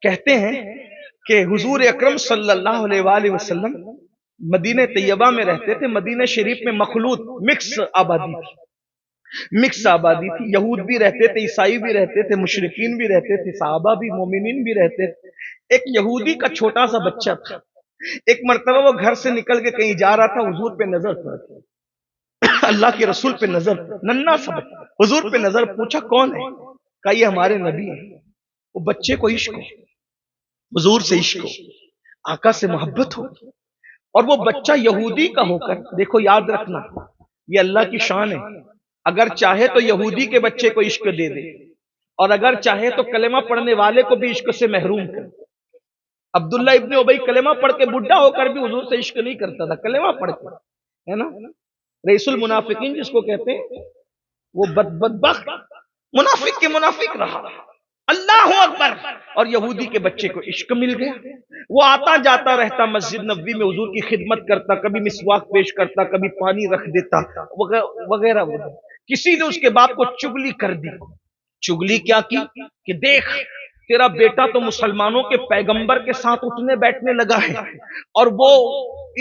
کہتے ہیں کہ حضور اکرم صلی اللہ علیہ وآلہ وسلم مدینہ طیبہ میں رہتے تھے. مدینہ شریف میں مخلوط مکس آبادی تھی. مکس آبادی تھی. یہود بھی رہتے تھے, عیسائی بھی رہتے تھے, مشرکین بھی رہتے تھے, صحابہ بھی, مومنین بھی رہتے تھے. ایک یہودی کا چھوٹا سا بچہ تھا. ایک مرتبہ وہ گھر سے نکل کے کہیں جا رہا تھا, حضور پہ نظر پڑی, اللہ کے رسول پہ نظر, ننھا سا بچہ حضور پہ نظر, پوچھا کون ہے؟ کہا یہ ہمارے نبی ہیں. وہ بچے کو عشق ہو, حضور سے عشق ہو, آقا سے محبت ہو, اور وہ بچہ یہودی کا ہو کر, دیکھو یاد رکھنا یہ اللہ کی شان ہے, اگر چاہے تو یہودی کے بچے کو عشق دے دے, اور اگر چاہے تو کلمہ پڑھنے والے کو بھی عشق سے محروم کر. عبداللہ ابن ابی کلمہ پڑھ کے بڈھا ہو کر بھی حضور سے عشق نہیں کرتا تھا, کلمہ پڑھ کے, ہے نا. رئیس المنافقین جس کو کہتے ہیں, وہ بدبخت منافق کے منافق رہا, اللہ اکبر, اور یہودی کے بچے کو عشق مل گیا. وہ آتا جاتا رہتا مسجد نبوی میں, حضور کی خدمت کرتا, کبھی مسواک پیش کرتا, کبھی پانی رکھ دیتا, وغیرہ وغیرہ. کسی نے اس کے باپ کو چگلی کر دی. چگلی کیا کی کہ دیکھ تیرا بیٹا تو مسلمانوں کے پیغمبر کے ساتھ اٹھنے بیٹھنے لگا ہے, اور وہ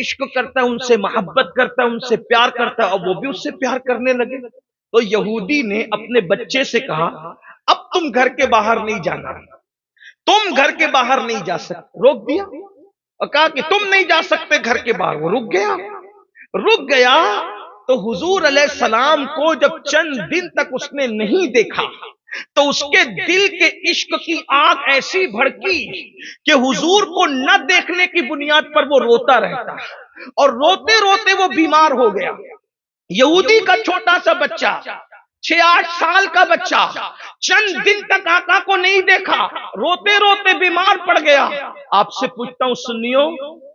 عشق کرتا ہے, ان سے محبت کرتا ہے, ان سے پیار کرتا ہے, اور وہ بھی اس سے پیار کرنے لگے. تو یہودی نے اپنے بچے سے کہا اب تم گھر کے باہر نہیں جانا, تم گھر کے باہر نہیں جا سکتے. روک دیا اور کہا کہ تم نہیں جا سکتے گھر کے باہر. وہ رک گیا. تو حضور علیہ السلام کو جب چند دن تک اس نے نہیں دیکھا تو اس کے دل کے عشق کی آگ ایسی بھڑکی کہ حضور کو نہ دیکھنے کی بنیاد پر وہ روتا رہتا, اور روتے روتے وہ بیمار ہو گیا. یہودی کا چھوٹا سا بچہ, 6-8 سال کا بچہ, چند دن تک آقا کو نہیں دیکھا, روتے روتے بیمار پڑ گیا. آپ سے پوچھتا ہوں سنیو,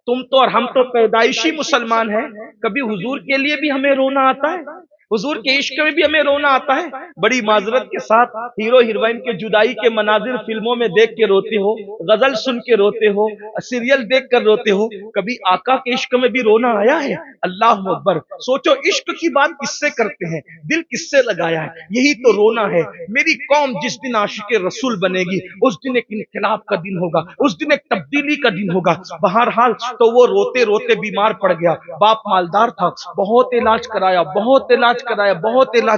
تم تو اور ہم تو پیدائشی مسلمان ہیں, کبھی حضور کے لیے بھی ہمیں رونا آتا ہے؟ حضور کے عشق میں بھی ہمیں رونا آتا ہے؟ بڑی معذرت کے ساتھ ہیرو ہیروئن کے جدائی کے مناظر فلموں میں دیکھ کے روتے ہو, غزل سن کے روتے ہو, سیریل دیکھ کر روتے ہو, کبھی آقا کے عشق میں بھی رونا آیا ہے؟ اللہ اکبر. سوچو عشق کی بات کس سے کرتے ہیں, دل کس سے لگایا ہے, یہی تو رونا ہے. میری قوم جس دن عاشق رسول بنے گی اس دن ایک انقلاب کا دن ہوگا, اس دن ایک تبدیلی کا دن ہوگا. بہرحال تو وہ روتے روتے بیمار پڑ گیا. باپ مالدار تھا, بہت علاج کرایا, بہت علاج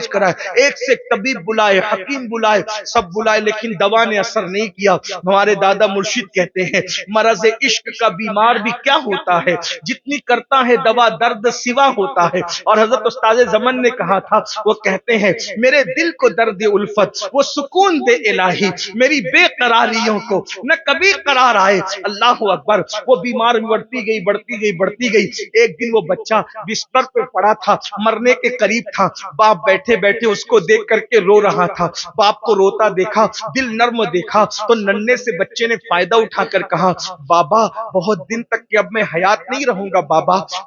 کرایا, ایک سے ایک طبیب بلائے, حکیم بلائے, سب بلائے, لیکن دوا نے اثر نہیں کیا. ہمارے دادا مرشد کہتے ہیں مرض عشق کا بیمار بھی کیا ہوتا ہے, جتنی کرتا ہے دوا درد سوا ہوتا ہے. اور حضرت استاد زمن نے کہا تھا, وہ کہتے ہیں میرے دل کو درد الفت وہ سکون دے الہی, میری بے قراریوں کو نہ کبھی قرار آئے. اللہ اکبر. وہ بیمار بڑھتی گئی. ایک دن وہ بچہ بستر پہ پڑا تھا, مرنے کے قریب تھا. باپ بیٹھے بیٹھے اس کو دیکھ کر کے رو رہا تھا. باپ کو روتا دیکھا, دل نرم دیکھا, تو ننھے سے بچے نے فائدہ اٹھا کر کہا بابا بہت دن تک کہ اب میں حیات نہیں رہوں گا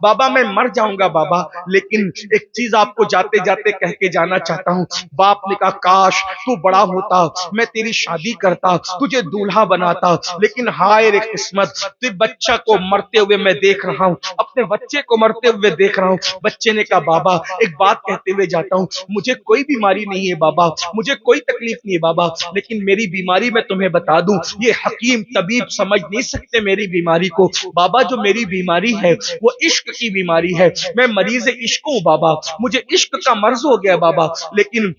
بابا میں مر جاؤں گا بابا, لیکن ایک چیز آپ کو جاتے جاتے کہہ کے جانا چاہتا ہوں. باپ نے کہا کاش تو بڑا ہوتا, میں تیری شادی کرتا, تجھے دولہا بناتا, لیکن ہائے رے قسمت, تو بچہ کو مرتے ہوئے میں دیکھ رہا ہوں, اپنے بچے کو مرتے ہوئے دیکھ رہا ہوں. بچے نے کہا بابا ایک بات کہتے ہوئے جاتا ہوں, مجھے کوئی بیماری نہیں ہے بابا, مجھے کوئی تکلیف نہیں ہے بابا, لیکن میری بیماری میں تمہیں بتا دوں, یہ حکیم طبیب سمجھ نہیں سکتے میری بیماری کو. بابا جو میری بیماری ہے وہ عشق کی بیماری ہے, میں مریض عشق ہوں بابا, مجھے عشق کا مرض ہو گیا بابا. لیکن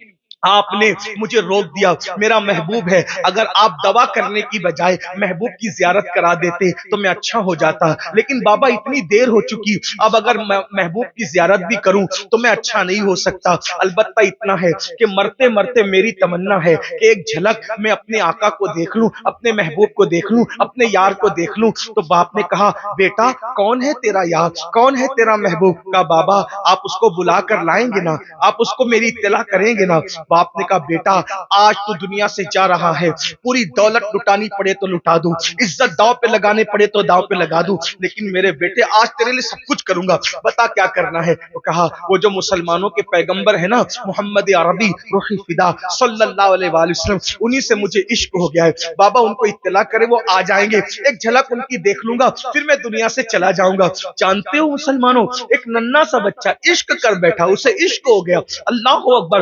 آپ نے مجھے روک دیا, میرا محبوب ہے, اگر آپ دوا کرنے کی بجائے محبوب کی زیارت کرا دیتے تو میں اچھا ہو جاتا, لیکن بابا اتنی دیر ہو چکی, اب اگر میں محبوب کی زیارت بھی کروں تو میں اچھا نہیں ہو سکتا. البتہ اتنا ہے کہ مرتے مرتے میری تمنا ہے کہ ایک جھلک میں اپنے آقا کو دیکھ لوں, اپنے محبوب کو دیکھ لوں, اپنے یار کو دیکھ لوں. تو باپ نے کہا بیٹا کون ہے تیرا یار, کون ہے تیرا محبوب؟ کہا بابا آپ اس کو بلا کر لائیں گے نا, آپ اس کو میری اطلاع کریں گے نا. باپ نے کہا بیٹا آج تو دنیا سے جا رہا ہے, پوری دولت لٹانی پڑے تو لٹا دوں, عزت داؤ پہ لگانے پڑے تو داؤ پہ لگا دوں, لیکن میرے بیٹے آج تیرے لیے سب کچھ کروں گا, بتا کیا کرنا ہے. وہ کہا وہ جو مسلمانوں کے پیغمبر ہے نا محمد عربی روحی فدا صلی اللہ علیہ وآلہ وسلم, انہی سے مجھے عشق ہو گیا ہے. بابا ان کو اطلاع کرے, وہ آ جائیں گے, ایک جھلک ان کی دیکھ لوں گا, پھر میں دنیا سے چلا جاؤں گا. جانتے ہو مسلمانوں, ایک ننھا سا بچہ عشق کر بیٹھا, اسے عشق ہو گیا. اللہ اکبر.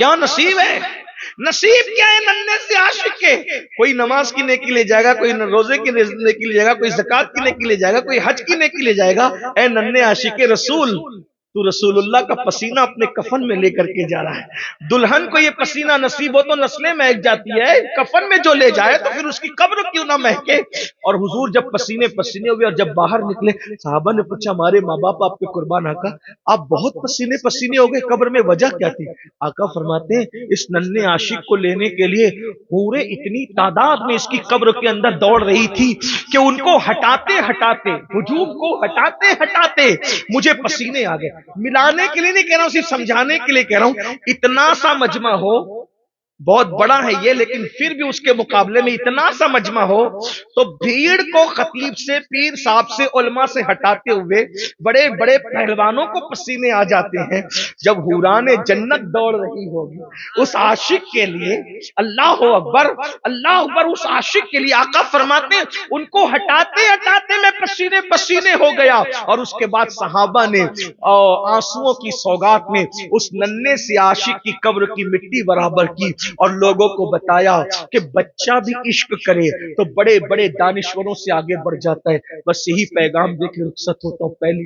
کیا نصیب ہے، نصیب کیا ہے ننھے سے عاشق کے؟ کوئی نماز کی نیکی لے جائے گا، کوئی روزے کی نیکی لے جائے گا، کوئی زکات کی نیکی لے جائے گا، کوئی حج کی نیکی لے جائے گا۔ اے ننھے عاشق رسول، تو رسول اللہ کا پسینہ اپنے کفن میں لے کر کے جا رہا ہے۔ دلہن کو یہ پسینہ نصیب ہو تو نسلیں مہک جاتی ہے، کفن میں جو لے جائے تو پھر اس کی قبر کیوں نہ مہکے۔ اور حضور جب پسینے پسینے ہوئے اور جب باہر نکلے، صحابہ نے پوچھا ہمارے ماں باپ آپ کے قربان آقا، آپ بہت پسینے پسینے ہو گئے، قبر میں وجہ کیا تھی؟ آقا فرماتے ہیں اس ننھے عاشق کو لینے کے لیے پورے اتنی تعداد میں اس کی قبر کے اندر دوڑ رہی تھی کہ ان کو ہٹاتے ہٹاتے، ہجوم کو ہٹاتے ہٹاتے مجھے پسینے آ گئے۔ ملانے کے لیے نہیں کہہ رہا ہوں، صرف سمجھانے کے لیے کہہ رہا ہوں، اتنا سا مجمع ہو، بہت بڑا ہے یہ، لیکن پھر بھی اس کے مقابلے میں اتنا سا مجمع ہو تو بھیڑ کو خطیب سے، پیر صاحب سے، علماء سے ہٹاتے ہوئے بڑے بڑے پہلوانوں کو پسینے آ جاتے ہیں۔ جب حوران جنت دوڑ رہی ہوگی اس عاشق کے لیے، اللہ اکبر اللہ اکبر، اس عاشق کے لیے آقا فرماتے ہیں ان کو ہٹاتے ہٹاتے میں پسینے پسینے ہو گیا۔ اور اس کے بعد صحابہ نے آنسوؤں کی سوگات میں اس ننھے سے عاشق کی قبر کی مٹی برابر کی اور لوگوں کو بتایا کہ بچہ بھی عشق کرے تو بڑے بڑے دانشوروں سے آگے بڑھ جاتا ہے۔ بس یہی پیغام دے کے رخصت ہوتا ہوں۔ پہلی